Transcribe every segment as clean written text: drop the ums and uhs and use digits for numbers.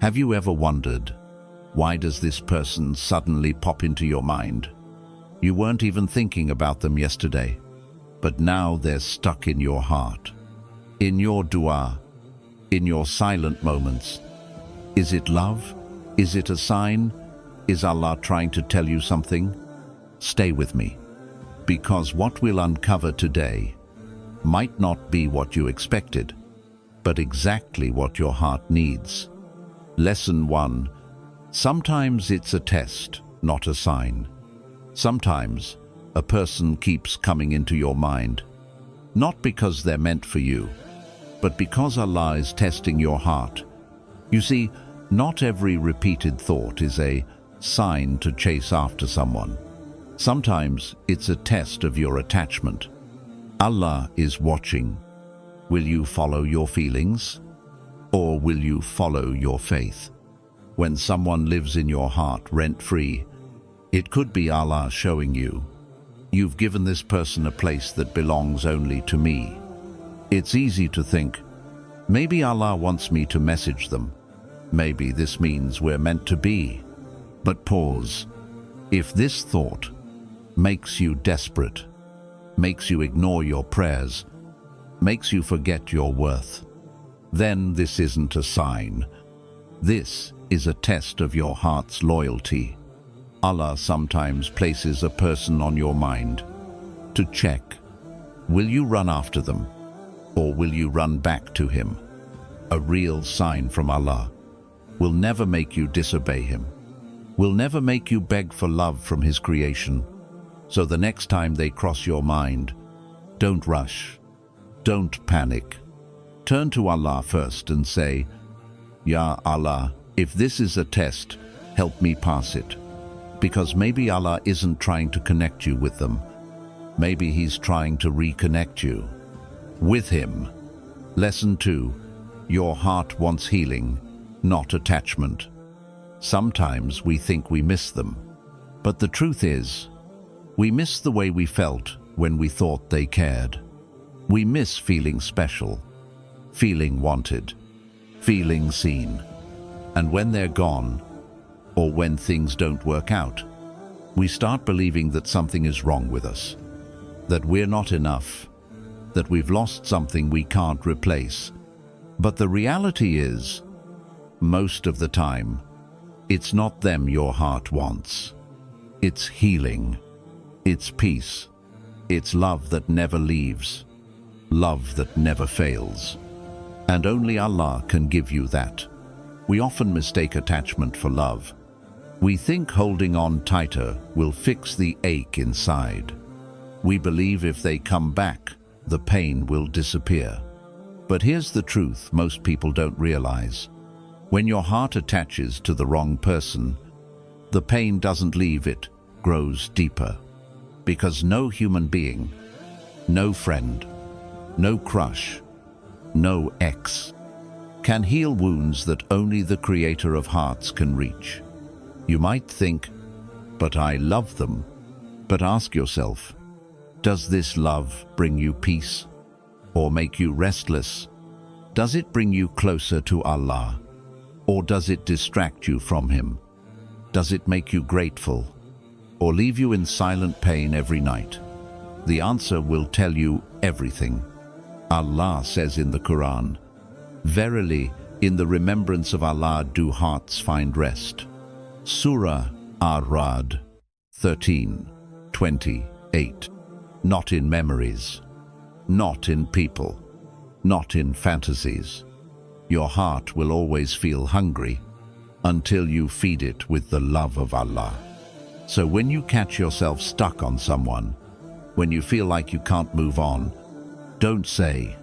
Have you ever wondered, why does this person suddenly pop into your mind? You weren't even thinking about them yesterday, but now they're stuck in your heart, in your dua, in your silent moments. Is it love? Is it a sign? Is Allah trying to tell you something? Stay with me, because what we'll uncover today might not be what you expected, but exactly what your heart needs. Lesson 1. Sometimes it's a test, not a sign. Sometimes a person keeps coming into your mind, not because they're meant for you, but because Allah is testing your heart. You see, not every repeated thought is a sign to chase after someone. Sometimes it's a test of your attachment. Allah is watching. Will you follow your feelings, or will you follow your faith? When someone lives in your heart rent-free, it could be Allah showing you, you've given this person a place that belongs only to me. It's easy to think, maybe Allah wants me to message them. Maybe this means we're meant to be. But pause. If this thought makes you desperate, makes you ignore your prayers, makes you forget your worth, then this isn't a sign. This is a test of your heart's loyalty. Allah sometimes places a person on your mind to check, will you run after them, or will you run back to Him? A real sign from Allah will never make you disobey Him, will never make you beg for love from His creation. So the next time they cross your mind, don't rush, don't panic. Turn to Allah first and say, Ya Allah, if this is a test, help me pass it. Because maybe Allah isn't trying to connect you with them. Maybe He's trying to reconnect you with Him. Lesson 2. Your heart wants healing, not attachment. Sometimes we think we miss them, but the truth is, we miss the way we felt when we thought they cared. We miss feeling special, feeling wanted, feeling seen. And when they're gone, or when things don't work out, we start believing that something is wrong with us, that we're not enough, that we've lost something we can't replace. But the reality is, most of the time, it's not them your heart wants. It's healing, it's peace, it's love that never leaves, love that never fails. And only Allah can give you that. We often mistake attachment for love. We think holding on tighter will fix the ache inside. We believe if they come back, the pain will disappear. But here's the truth most people don't realize. When your heart attaches to the wrong person, the pain doesn't leave, it grows deeper. Because no human being, no friend, no crush, no ex can heal wounds that only the Creator of hearts can reach. You might think, but I love them. But ask yourself, does this love bring you peace or make you restless? Does it bring you closer to Allah, or does it distract you from Him? Does it make you grateful or leave you in silent pain every night? The answer will tell you everything. Allah says in the Quran, verily, in the remembrance of Allah do hearts find rest. Surah Ar-Ra'd 13:28. Not in memories, not in people, not in fantasies. Your heart will always feel hungry until you feed it with the love of Allah. So when you catch yourself stuck on someone, when you feel like you can't move on, don't say,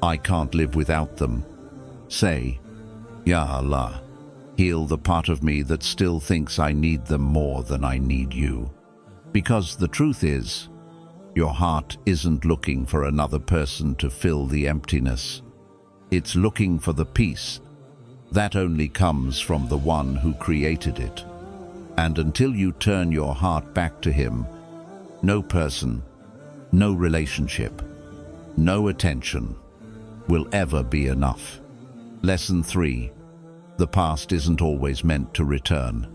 I can't live without them. Say, Ya Allah, heal the part of me that still thinks I need them more than I need you. Because the truth is, your heart isn't looking for another person to fill the emptiness. It's looking for the peace that only comes from the one who created it. And until you turn your heart back to Him, no person, no relationship, no attention will ever be enough. Lesson 3. The past isn't always meant to return.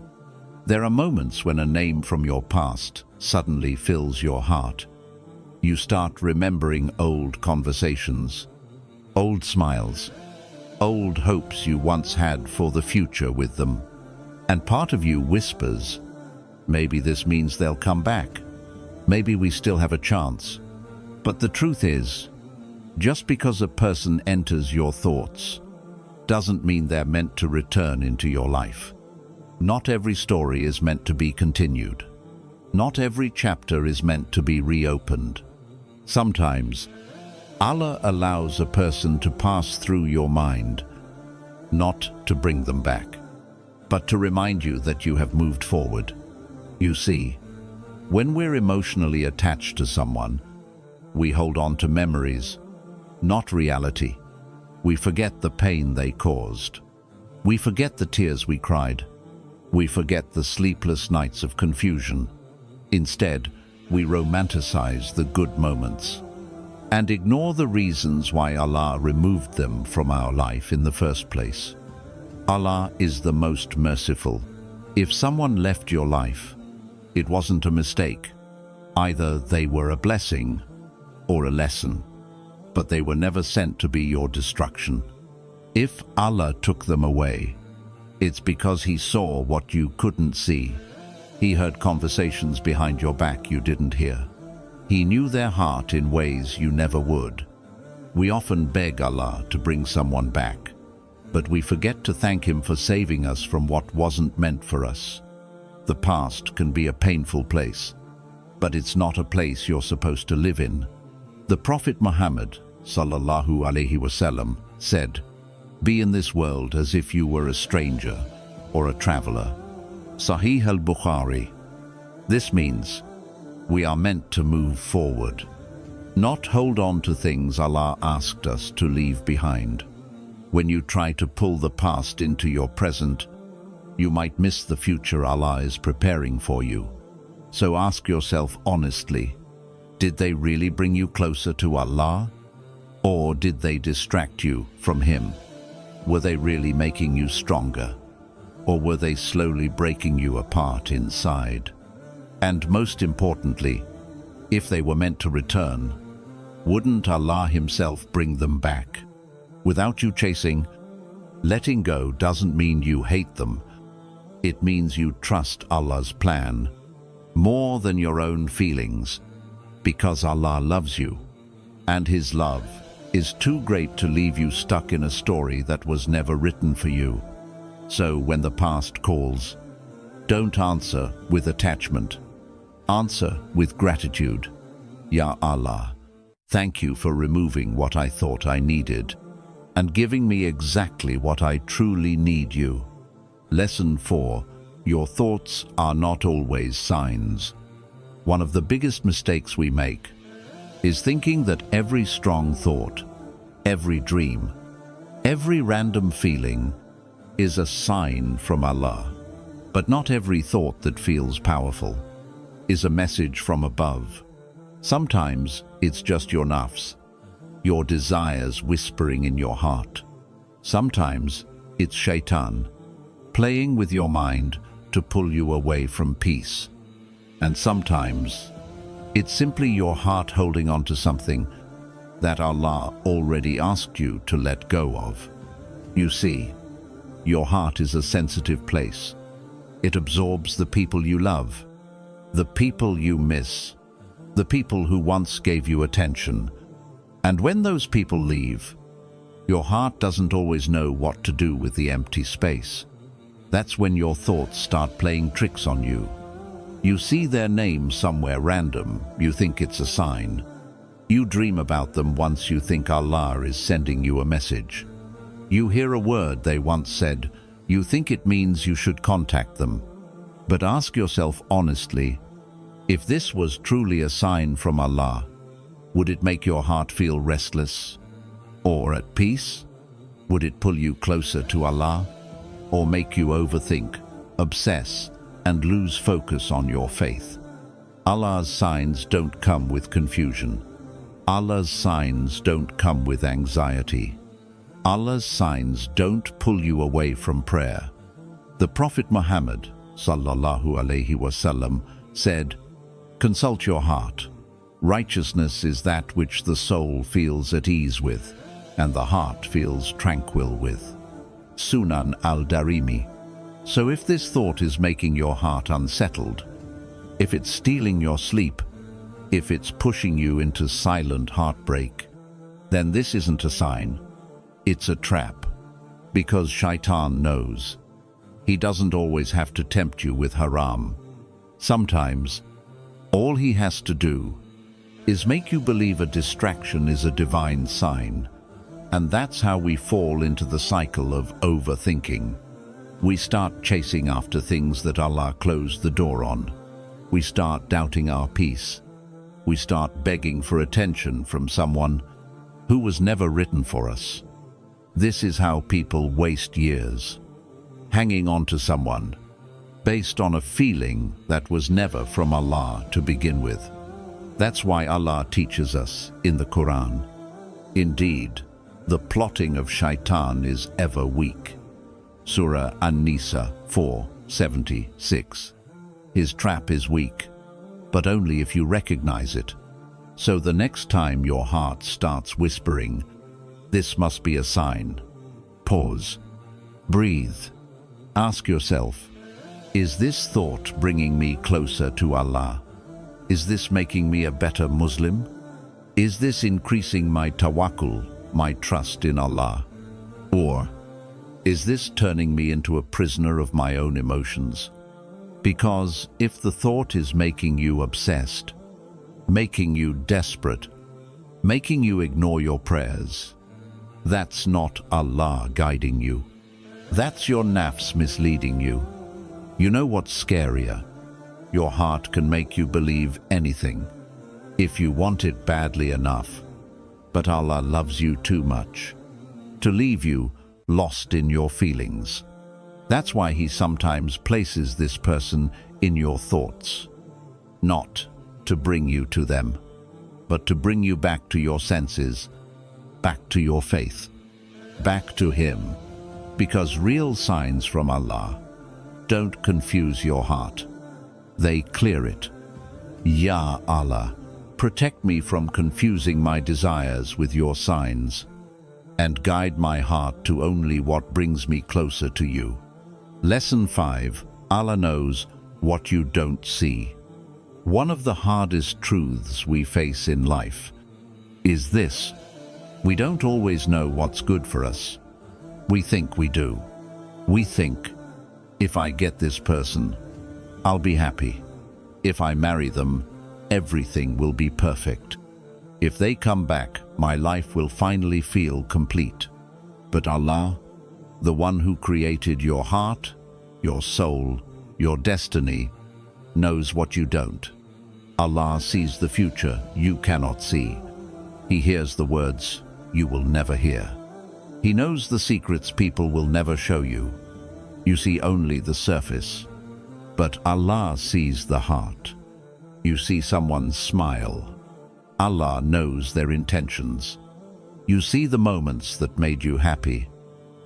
There are moments when a name from your past suddenly fills your heart. You start remembering old conversations, old smiles, old hopes you once had for the future with them. And part of you whispers, maybe this means they'll come back. Maybe we still have a chance. But the truth is, just because a person enters your thoughts doesn't mean they're meant to return into your life. Not every story is meant to be continued. Not every chapter is meant to be reopened. Sometimes, Allah allows a person to pass through your mind, not to bring them back, but to remind you that you have moved forward. You see, when we're emotionally attached to someone, we hold on to memories, not reality. We forget the pain they caused. We forget the tears we cried. We forget the sleepless nights of confusion. Instead, we romanticize the good moments and ignore the reasons why Allah removed them from our life in the first place. Allah is the most merciful. If someone left your life, it wasn't a mistake. Either they were a blessing or a lesson, but they were never sent to be your destruction. If Allah took them away, it's because He saw what you couldn't see. He heard conversations behind your back you didn't hear. He knew their heart in ways you never would. We often beg Allah to bring someone back, but we forget to thank Him for saving us from what wasn't meant for us. The past can be a painful place, but it's not a place you're supposed to live in. The Prophet Muhammad sallallahu alaihi wasallam said, "Be in this world as if you were a stranger or a traveler." Sahih al-Bukhari. This means we are meant to move forward, not hold on to things Allah asked us to leave behind. When you try to pull the past into your present, you might miss the future Allah is preparing for you. So ask yourself honestly, did they really bring you closer to Allah? Or did they distract you from Him? Were they really making you stronger? Or were they slowly breaking you apart inside? And most importantly, if they were meant to return, wouldn't Allah Himself bring them back? Without you chasing, letting go doesn't mean you hate them. It means you trust Allah's plan more than your own feelings, because Allah loves you, and His love is too great to leave you stuck in a story that was never written for you. So when the past calls, don't answer with attachment. Answer with gratitude. Ya Allah, thank you for removing what I thought I needed and giving me exactly what I truly need you. Lesson 4. Your thoughts are not always signs. One of the biggest mistakes we make is thinking that every strong thought, every dream, every random feeling is a sign from Allah. But not every thought that feels powerful is a message from above. Sometimes it's just your nafs, your desires whispering in your heart. Sometimes it's shaitan, playing with your mind to pull you away from peace. And sometimes it's simply your heart holding on to something that Allah already asked you to let go of. You see, your heart is a sensitive place. It absorbs the people you love, the people you miss, the people who once gave you attention. And when those people leave, your heart doesn't always know what to do with the empty space. That's when your thoughts start playing tricks on you. You see their name somewhere random, you think it's a sign. You dream about them once you think Allah is sending you a message. You hear a word they once said, you think it means you should contact them. But ask yourself honestly, if this was truly a sign from Allah, would it make your heart feel restless or at peace? Would it pull you closer to Allah or make you overthink, obsess, and lose focus on your faith? Allah's signs don't come with confusion. Allah's signs don't come with anxiety. Allah's signs don't pull you away from prayer. The Prophet Muhammad sallallahu alaihi wasallam said, "Consult your heart. Righteousness is that which the soul feels at ease with, and the heart feels tranquil with." Sunan al-Darimi. So if this thought is making your heart unsettled, if it's stealing your sleep, if it's pushing you into silent heartbreak, then this isn't a sign. It's a trap. Because Shaitan knows. He doesn't always have to tempt you with haram. Sometimes, all he has to do is make you believe a distraction is a divine sign. And that's how we fall into the cycle of overthinking. We start chasing after things that Allah closed the door on. We start doubting our peace. We start begging for attention from someone who was never written for us. This is how people waste years, hanging on to someone based on a feeling that was never from Allah to begin with. That's why Allah teaches us in the Quran, "Indeed, the plotting of Shaitan is ever weak." Surah An-Nisa 4:76. His trap is weak, but only if you recognize it. So the next time your heart starts whispering, "This must be a sign," pause, breathe, ask yourself, is this thought bringing me closer to Allah? Is this making me a better Muslim? Is this increasing my tawakkul, my trust in Allah? Or is this turning me into a prisoner of my own emotions? Because if the thought is making you obsessed, making you desperate, making you ignore your prayers, that's not Allah guiding you. That's your nafs misleading you. You know what's scarier? Your heart can make you believe anything if you want it badly enough. But Allah loves you too much to leave you lost in your feelings. That's why He sometimes places this person in your thoughts, not to bring you to them, but to bring you back to your senses, back to your faith, back to Him. Because real signs from Allah don't confuse your heart. They clear it. Ya Allah, protect me from confusing my desires with your signs, and guide my heart to only what brings me closer to you. Lesson 5. Allah knows what you don't see. One of the hardest truths we face in life is this: we don't always know what's good for us. We think we do. We think, if I get this person, I'll be happy. If I marry them, everything will be perfect. If they come back, my life will finally feel complete. But Allah, the one who created your heart, your soul, your destiny, knows what you don't. Allah sees the future you cannot see. He hears the words you will never hear. He knows the secrets people will never show you. You see only the surface. But Allah sees the heart. You see someone's smile. Allah knows their intentions. You see the moments that made you happy.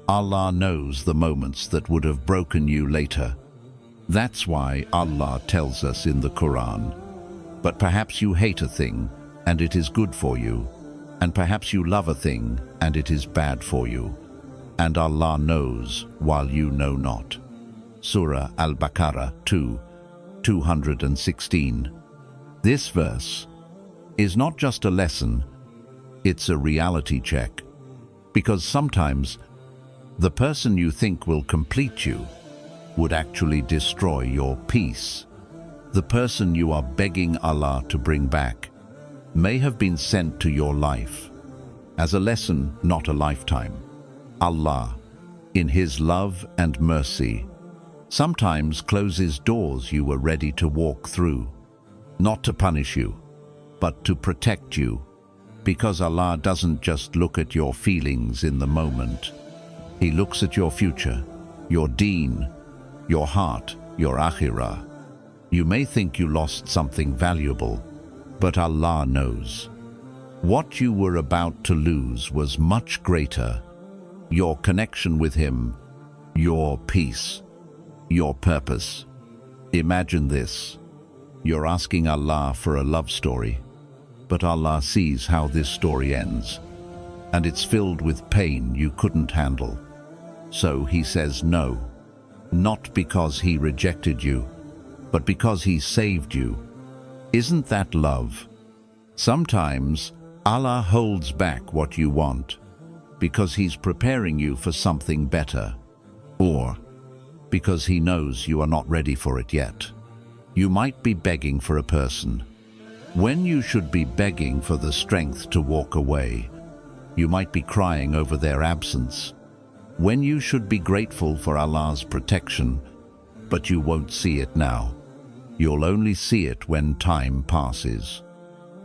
Allah knows the moments that would have broken you later. That's why Allah tells us in the Quran, "But perhaps you hate a thing, and it is good for you. And perhaps you love a thing, and it is bad for you. And Allah knows while you know not." Surah Al-Baqarah 2:216. This verse is not just a lesson, it's a reality check. Because sometimes the person you think will complete you would actually destroy your peace. The person you are begging Allah to bring back may have been sent to your life as a lesson, not a lifetime. Allah, in His love and mercy, sometimes closes doors you were ready to walk through, not to punish you, but to protect you. Because Allah doesn't just look at your feelings in the moment. He looks at your future, your deen, your heart, your akhirah. You may think you lost something valuable, but Allah knows. What you were about to lose was much greater your connection with Him, your peace, your purpose. Imagine this. You're asking Allah for a love story, but Allah sees how this story ends, and it's filled with pain you couldn't handle. So He says no, not because He rejected you, but because He saved you. Isn't that love? Sometimes Allah holds back what you want because He's preparing you for something better, or because He knows you are not ready for it yet. You might be begging for a person when you should be begging for the strength to walk away. You might be crying over their absence when you should be grateful for Allah's protection, but you won't see it now. You'll only see it when time passes.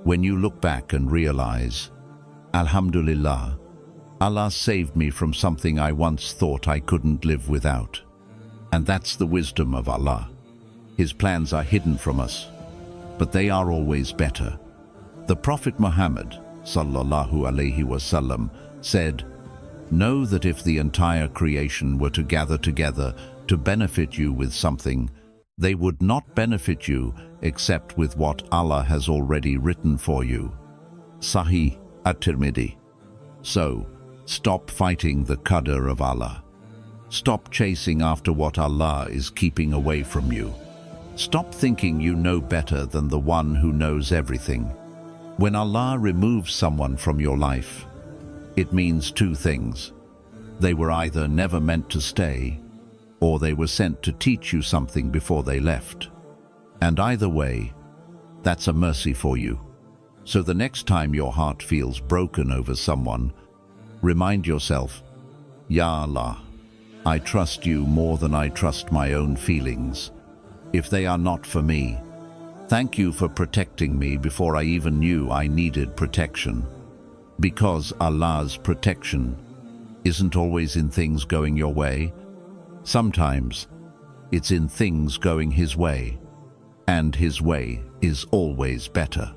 When you look back and realize, Alhamdulillah, Allah saved me from something I once thought I couldn't live without. And that's the wisdom of Allah. His plans are hidden from us, but they are always better. The Prophet Muhammad sallallahu alaihi wasallam said, "Know that if the entire creation were to gather together to benefit you with something, they would not benefit you except with what Allah has already written for you." Sahih at-Tirmidhi. So, stop fighting the Qadr of Allah. Stop chasing after what Allah is keeping away from you. Stop thinking you know better than the one who knows everything. When Allah removes someone from your life, it means two things. They were either never meant to stay, or they were sent to teach you something before they left. And either way, that's a mercy for you. So the next time your heart feels broken over someone, remind yourself, Ya Allah, I trust you more than I trust my own feelings. If they are not for me, thank you for protecting me before I even knew I needed protection. Because Allah's protection isn't always in things going your way. Sometimes it's in things going His way, and His way is always better.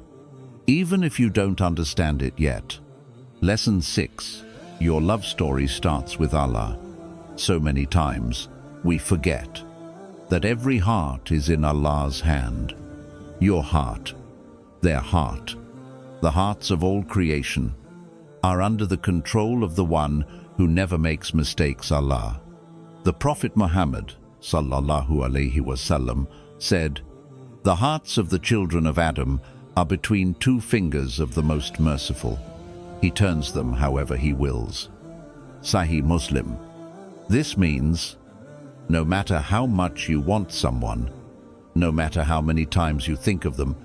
Even if you don't understand it yet. Lesson 6. Your love story starts with Allah. So many times we forget that every heart is in Allah's hand. Your heart, their heart, the hearts of all creation are under the control of the one who never makes mistakes, Allah. The Prophet Muhammad sallallahu alaihi wasallam said, "The hearts of the children of Adam are between two fingers of the Most Merciful. He turns them however He wills." Sahih Muslim. This means, no matter how much you want someone, no matter how many times you think of them,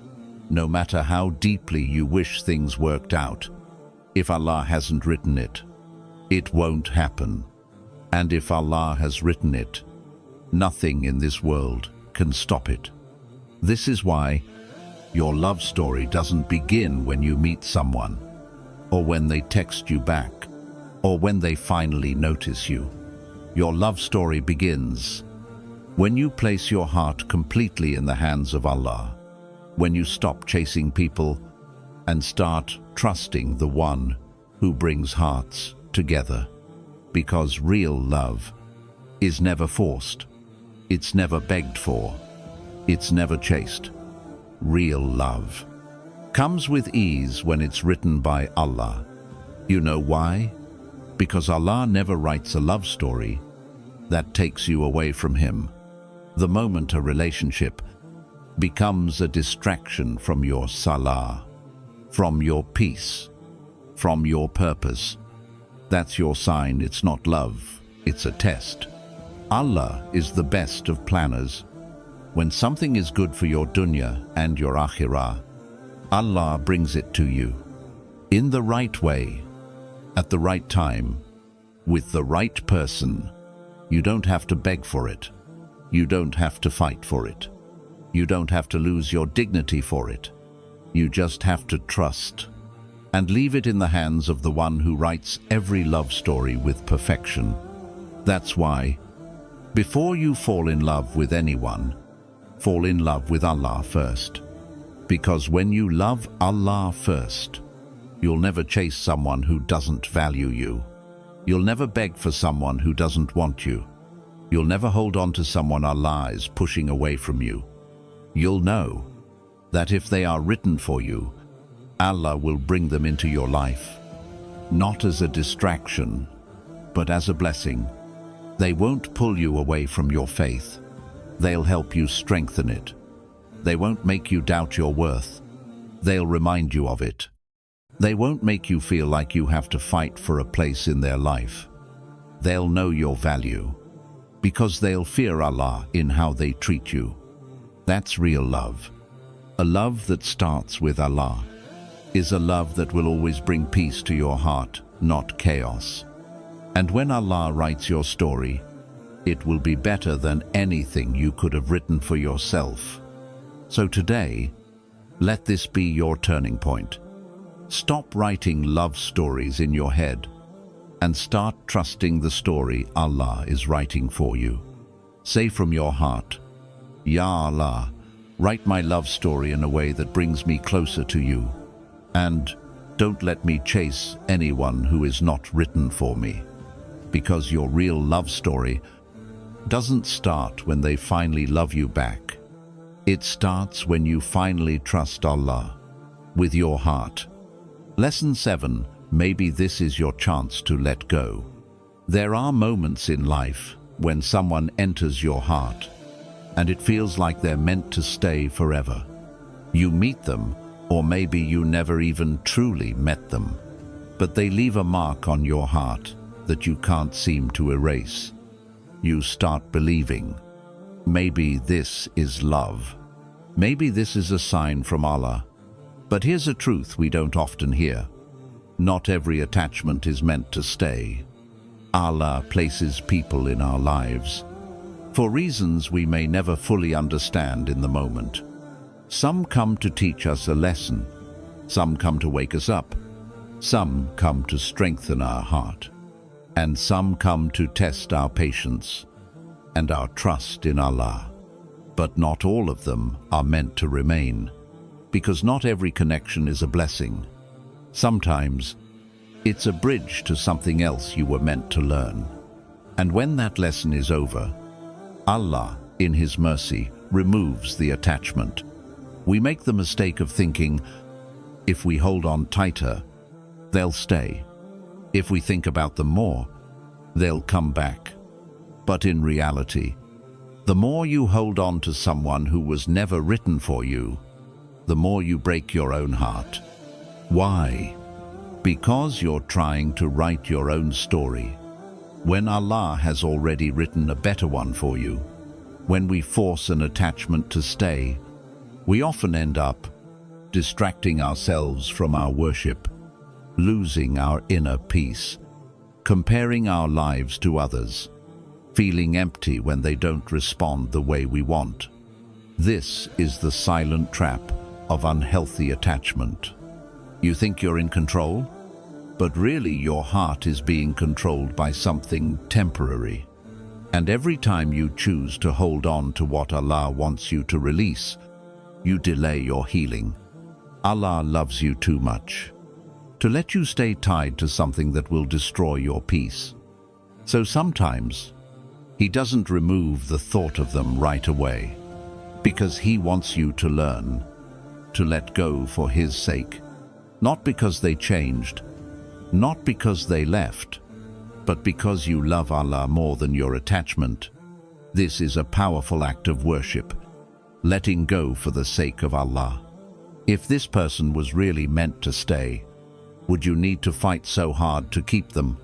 no matter how deeply you wish things worked out, if Allah hasn't written it, it won't happen. And if Allah has written it, nothing in this world can stop it. This is why your love story doesn't begin when you meet someone, or when they text you back, or when they finally notice you. Your love story begins when you place your heart completely in the hands of Allah, when you stop chasing people and start trusting the one who brings hearts together. Because real love is never forced, it's never begged for, it's never chased. Real love comes with ease when it's written by Allah. You know why? Because Allah never writes a love story that takes you away from Him. The moment a relationship becomes a distraction from your salah, from your peace, from your purpose, that's your sign it's not love, it's a test. Allah is the best of planners. When something is good for your dunya and your akhirah, Allah brings it to you in the right way, at the right time, with the right person. You don't have to beg for it. You don't have to fight for it. You don't have to lose your dignity for it. You just have to trust and leave it in the hands of the one who writes every love story with perfection. That's why, before you fall in love with anyone, fall in love with Allah first. Because when you love Allah first, you'll never chase someone who doesn't value you. You'll never beg for someone who doesn't want you. You'll never hold on to someone Allah is pushing away from you. You'll know that if they are written for you, Allah will bring them into your life, not as a distraction, but as a blessing. They won't pull you away from your faith. They'll help you strengthen it. They won't make you doubt your worth. They'll remind you of it. They won't make you feel like you have to fight for a place in their life. They'll know your value, because they'll fear Allah in how they treat you. That's real love. A love that starts with Allah is a love that will always bring peace to your heart, not chaos. And when Allah writes your story, it will be better than anything you could have written for yourself. So today, let this be your turning point. Stop writing love stories in your head and start trusting the story Allah is writing for you. Say from your heart, Ya Allah, write my love story in a way that brings me closer to you. And don't let me chase anyone who is not written for me. Because your real love story doesn't start when they finally love you back. It starts when you finally trust Allah with your heart. Lesson 7. Maybe this is your chance to let go. There are moments in life when someone enters your heart and it feels like they're meant to stay forever. You meet them, or maybe you never even truly met them, but they leave a mark on your heart that you can't seem to erase. You start believing, maybe this is love. Maybe this is a sign from Allah. But here's a truth we don't often hear. Not every attachment is meant to stay. Allah places people in our lives for reasons we may never fully understand in the moment. Some come to teach us a lesson. Some come to wake us up. Some come to strengthen our heart. And some come to test our patience and our trust in Allah. But not all of them are meant to remain, because not every connection is a blessing. Sometimes it's a bridge to something else you were meant to learn. And when that lesson is over, Allah, in His mercy, removes the attachment. We make the mistake of thinking, if we hold on tighter, they'll stay. If we think about them more, they'll come back. But in reality, the more you hold on to someone who was never written for you, the more you break your own heart. Why? Because you're trying to write your own story, when Allah has already written a better one for you. When we force an attachment to stay, we often end up distracting ourselves from our worship, losing our inner peace, comparing our lives to others, feeling empty when they don't respond the way we want. This is the silent trap of unhealthy attachment. You think you're in control, but really your heart is being controlled by something temporary. And every time you choose to hold on to what Allah wants you to release, you delay your healing. Allah loves you too much to let you stay tied to something that will destroy your peace. So sometimes He doesn't remove the thought of them right away, because He wants you to learn to let go for His sake. Not because they changed, not because they left, but because you love Allah more than your attachment. This is a powerful act of worship, letting go for the sake of Allah. If this person was really meant to stay, would you need to fight so hard to keep them?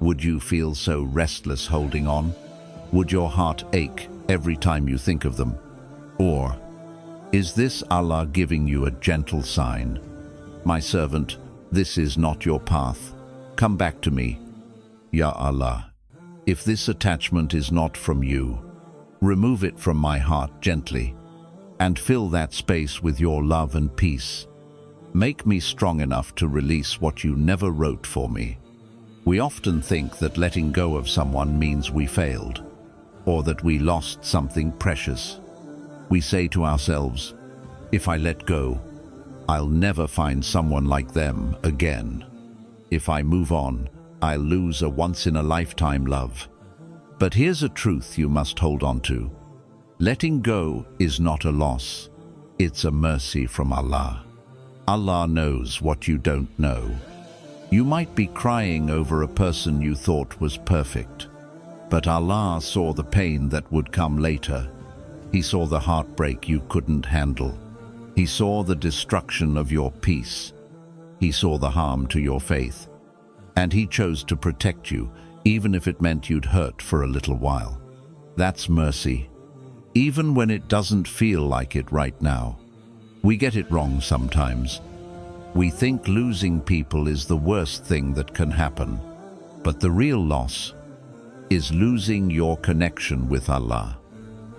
Would you feel so restless holding on? Would your heart ache every time you think of them? Or is this Allah giving you a gentle sign? My servant, this is not your path. Come back to me. Ya Allah, if this attachment is not from you, remove it from my heart gently, and fill that space with your love and peace. Make me strong enough to release what you never wrote for me. We often think that letting go of someone means we failed, or that we lost something precious. We say to ourselves, if I let go, I'll never find someone like them again. If I move on, I'll lose a once-in-a-lifetime love. But here's a truth you must hold on to. Letting go is not a loss. It's a mercy from Allah. Allah knows what you don't know. You might be crying over a person you thought was perfect, but Allah saw the pain that would come later. He saw the heartbreak you couldn't handle. He saw the destruction of your peace. He saw the harm to your faith. And He chose to protect you, even if it meant you'd hurt for a little while. That's mercy, even when it doesn't feel like it right now. We get it wrong sometimes. We think losing people is the worst thing that can happen. But the real loss is losing your connection with Allah,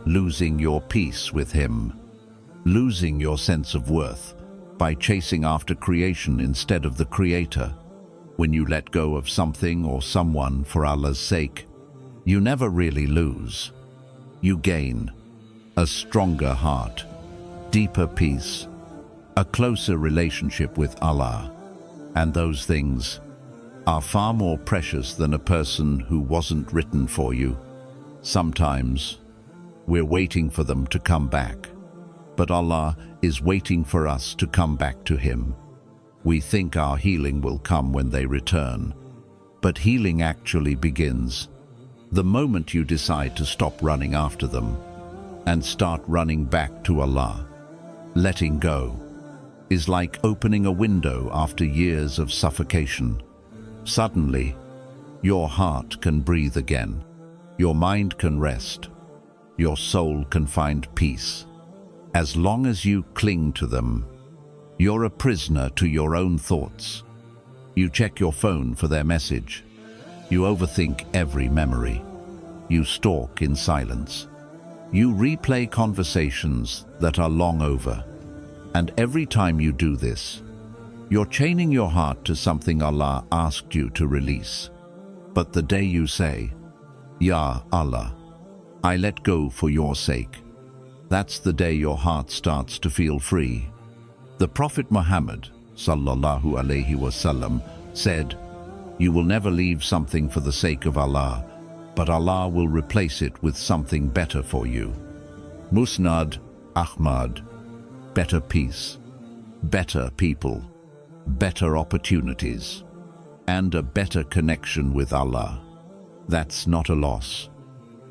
losing your peace with Him, losing your sense of worth by chasing after creation instead of the Creator. When you let go of something or someone for Allah's sake, you never really lose. You gain a stronger heart, deeper peace, a closer relationship with Allah, and those things are far more precious than a person who wasn't written for you. Sometimes we're waiting for them to come back, but Allah is waiting for us to come back to Him. We think our healing will come when they return, but healing actually begins the moment you decide to stop running after them and start running back to Allah. Letting go is like opening a window after years of suffocation. Suddenly, your heart can breathe again, your mind can rest, your soul can find peace. As long as you cling to them, you're a prisoner to your own thoughts. You check your phone for their message. You overthink every memory. You stalk in silence. You replay conversations that are long over. And every time you do this, you're chaining your heart to something Allah asked you to release. But the day you say, "Ya Allah, I let go for your sake," that's the day your heart starts to feel free. The Prophet Muhammad sallallahu alaihi wasallam said, "You will never leave something for the sake of Allah, but Allah will replace it with something better for you." Musnad Ahmad. Better peace, better people, better opportunities, and a better connection with Allah. That's not a loss.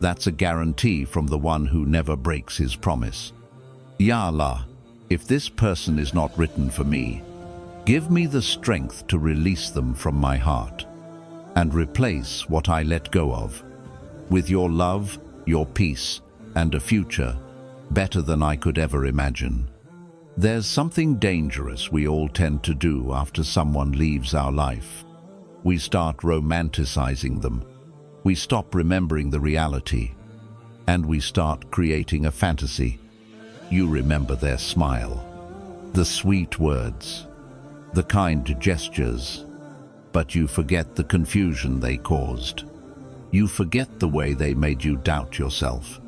That's a guarantee from the one who never breaks His promise. Ya Allah, if this person is not written for me, give me the strength to release them from my heart and replace what I let go of with your love, your peace, and a future better than I could ever imagine. There's something dangerous we all tend to do after someone leaves our life. We start romanticizing them. We stop remembering the reality, and we start creating a fantasy. You remember their smile, the sweet words, the kind gestures, but you forget the confusion they caused. You forget the way they made you doubt yourself.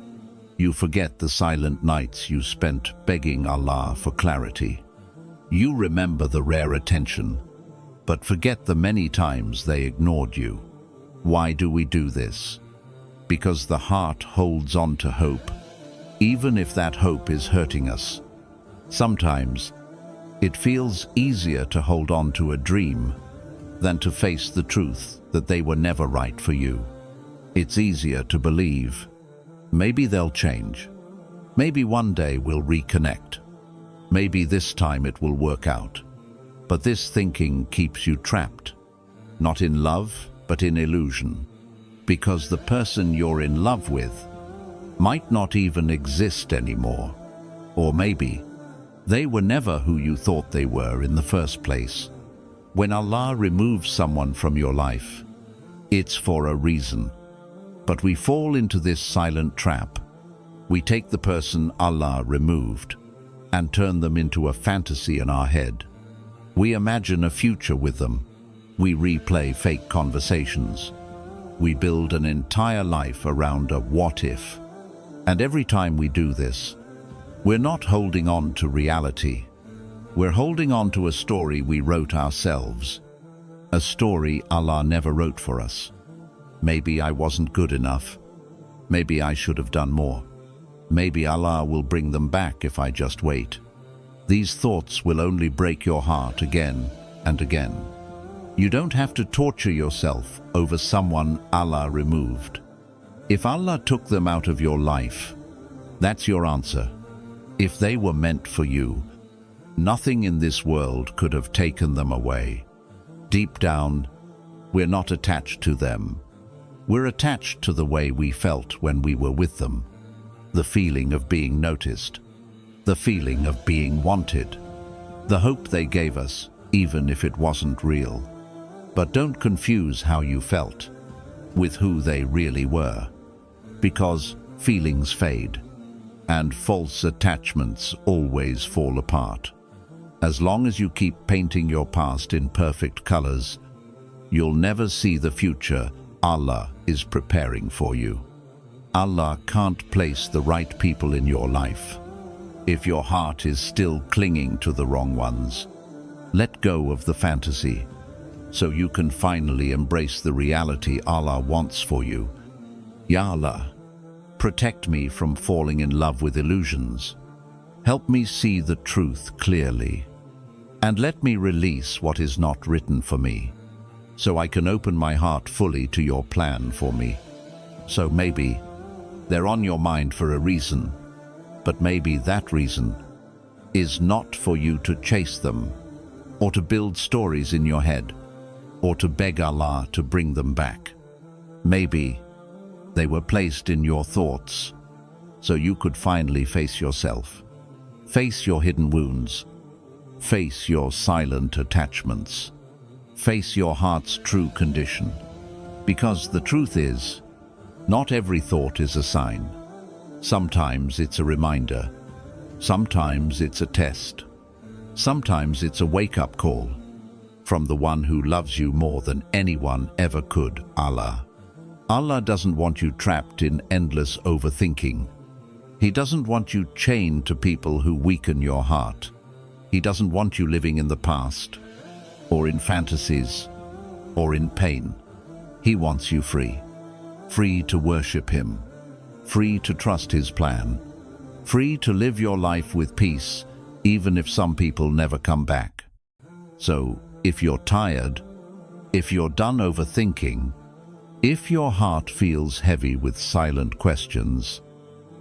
You forget the silent nights you spent begging Allah for clarity. You remember the rare attention, but forget the many times they ignored you. Why do we do this? Because the heart holds on to hope, even if that hope is hurting us. Sometimes it feels easier to hold on to a dream than to face the truth that they were never right for you. It's easier to believe, maybe they'll change. Maybe one day we'll reconnect. Maybe this time it will work out. But this thinking keeps you trapped, not in love, but in illusion. Because the person you're in love with might not even exist anymore. Or maybe they were never who you thought they were in the first place. When Allah removes someone from your life, it's for a reason. But we fall into this silent trap. We take the person Allah removed and turn them into a fantasy in our head. We imagine a future with them. We replay fake conversations. We build an entire life around a what if. And every time we do this, we're not holding on to reality. We're holding on to a story we wrote ourselves. A story Allah never wrote for us. Maybe I wasn't good enough. Maybe I should have done more. Maybe Allah will bring them back if I just wait. These thoughts will only break your heart again and again. You don't have to torture yourself over someone Allah removed. If Allah took them out of your life, that's your answer. If they were meant for you, nothing in this world could have taken them away. Deep down, we're not attached to them. We're attached to the way we felt when we were with them. The feeling of being noticed. The feeling of being wanted. The hope they gave us, even if it wasn't real. But don't confuse how you felt with who they really were. Because feelings fade, and false attachments always fall apart. As long as you keep painting your past in perfect colors, you'll never see the future Allah is preparing for you. Allah can't place the right people in your life. If your heart is still clinging to the wrong ones, let go of the fantasy, so you can finally embrace the reality Allah wants for you. Ya Allah, protect me from falling in love with illusions. Help me see the truth clearly. And let me release what is not written for me, so I can open my heart fully to your plan for me. So maybe they're on your mind for a reason, but maybe that reason is not for you to chase them, or to build stories in your head, or to beg Allah to bring them back. Maybe they were placed in your thoughts, so you could finally face yourself. Face your hidden wounds. Face your silent attachments. Face your heart's true condition. Because the truth is, not every thought is a sign. Sometimes it's a reminder. Sometimes it's a test. Sometimes it's a wake-up call from the one who loves you more than anyone ever could, Allah. Allah doesn't want you trapped in endless overthinking. He doesn't want you chained to people who weaken your heart. He doesn't want you living in the past, or in fantasies, or in pain. He wants you free. Free to worship Him. Free to trust His plan. Free to live your life with peace, even if some people never come back. So, if you're tired, if you're done overthinking, if your heart feels heavy with silent questions,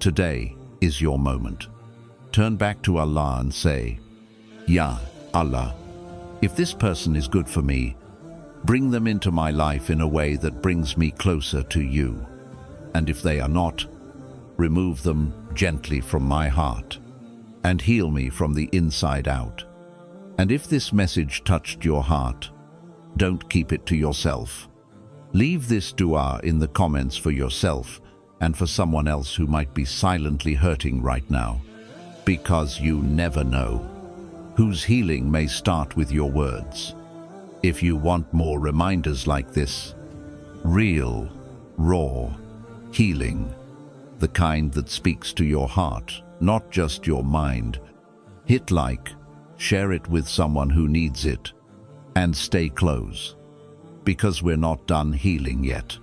today is your moment. Turn back to Allah and say, Ya Allah, if this person is good for me, bring them into my life in a way that brings me closer to you. And if they are not, remove them gently from my heart and heal me from the inside out. And if this message touched your heart, don't keep it to yourself. Leave this dua in the comments for yourself and for someone else who might be silently hurting right now, because you never know whose healing may start with your words. If you want more reminders like this, real, raw healing, the kind that speaks to your heart, not just your mind, hit like, share it with someone who needs it, and stay close, because we're not done healing yet.